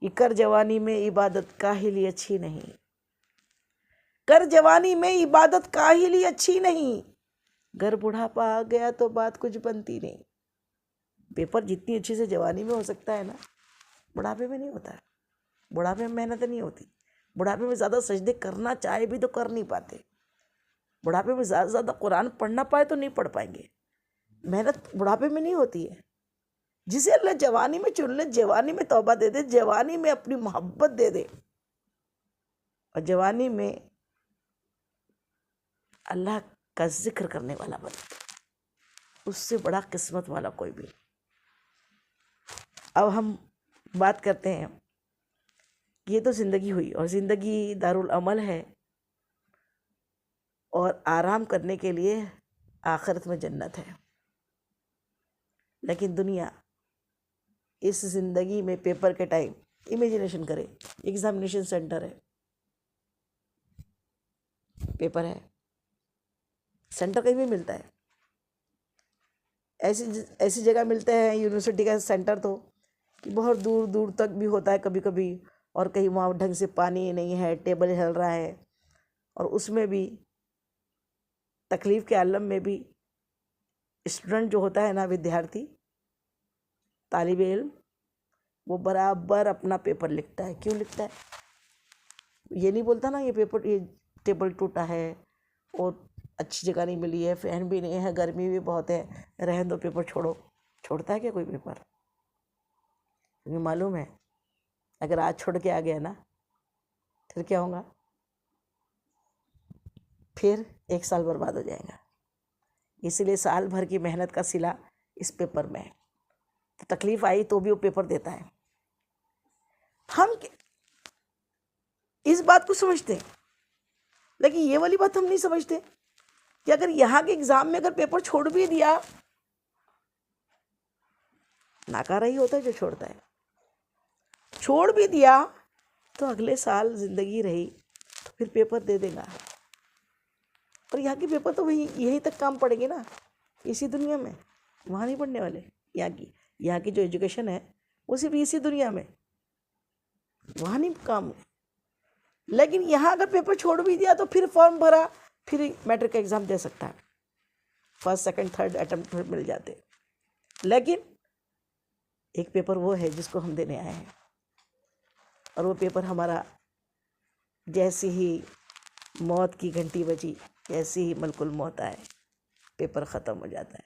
कि कर जवानी में इबादत काहिली अच्छी नहीं, कर जवानी में इबादत काहिली अच्छी नहीं, घर बुढ़ापा आ गया तो बात कुछ बनती नहीं। पेपर जितनी अच्छी से जवानी में हो सकता है ना, बुढ़ापे में नहीं होता है। बुढ़ापे में मेहनत नहीं होती। बुढ़ापे में ज़्यादा सजदे करना चाहे भी तो कर नहीं पाते। बुढ़ापे में ज़्यादा से ज़्यादा कुरान पढ़ना पाए तो नहीं पढ़ पाएंगे। मेहनत बुढ़ापे में नहीं होती है। जिसे अल्लाह जवानी में चुन ले, जवानी में तौबा दे दे, जवानी में अपनी मोहब्बत दे दे और जवानी में अल्लाह का जिक्र करने वाला बने, उससे बड़ा किस्मत वाला कोई भी। अब हम बात करते हैं, ये तो ज़िंदगी हुई और ज़िंदगी दारुल अमल है और आराम करने के लिए आखिरत में जन्नत है। लेकिन दुनिया इस ज़िंदगी में पेपर के टाइम इमेजिनेशन करे, एग्जामिनेशन सेंटर है, पेपर है, सेंटर कहीं भी मिलता है। ऐसी जगह मिलते हैं यूनिवर्सिटी का सेंटर तो बहुत दूर दूर तक भी होता है कभी कभी, और कहीं वहाँ ढंग से पानी नहीं है, टेबल हिल रहा है, और उसमें भी तकलीफ़ के आलम में भी स्टूडेंट जो होता है ना, विद्यार्थी, तालिब इल्म, वो बराबर अपना पेपर लिखता है। क्यों लिखता है? ये नहीं बोलता ना ये टेबल टूटा है और अच्छी जगह नहीं मिली है, फैन भी नहीं है, गर्मी भी बहुत है, रहने दो, पेपर छोड़ो। छोड़ता है क्या कोई पेपर? क्योंकि मालूम है अगर आज छोड़ के आ गया ना, फिर क्या होगा? फिर 1 साल बर्बाद हो जाएगा। इसीलिए साल भर की मेहनत का सिला इस पेपर में है। तो तकलीफ़ आई तो भी वो पेपर देता है। हम इस बात को समझते हैं, लेकिन ये वाली बात हम नहीं समझते कि अगर यहाँ के एग्ज़ाम में अगर पेपर छोड़ भी दिया, नाकारा ही होता है जो छोड़ता है। छोड़ भी दिया तो अगले साल ज़िंदगी रही तो फिर पेपर दे देगा। और यहाँ के पेपर तो वही यहीं तक काम पड़ेंगे ना, इसी दुनिया में, वहाँ नहीं पढ़ने वाले। यहाँ की जो एजुकेशन है वो सिर्फ इसी दुनिया में, वहाँ नहीं काम। लेकिन यहाँ अगर पेपर छोड़ भी दिया तो फिर फॉर्म भरा, फिर मैट्रिक का एग्ज़ाम दे सकता है, फर्स्ट सेकंड थर्ड अटेम्प्ट फिर मिल जाते। लेकिन एक पेपर वो है जिसको हम देने आए हैं, और वो पेपर हमारा जैसे ही मौत की घंटी बजी, जैसे ही मलकुल मौत आए, पेपर ख़त्म हो जाता है।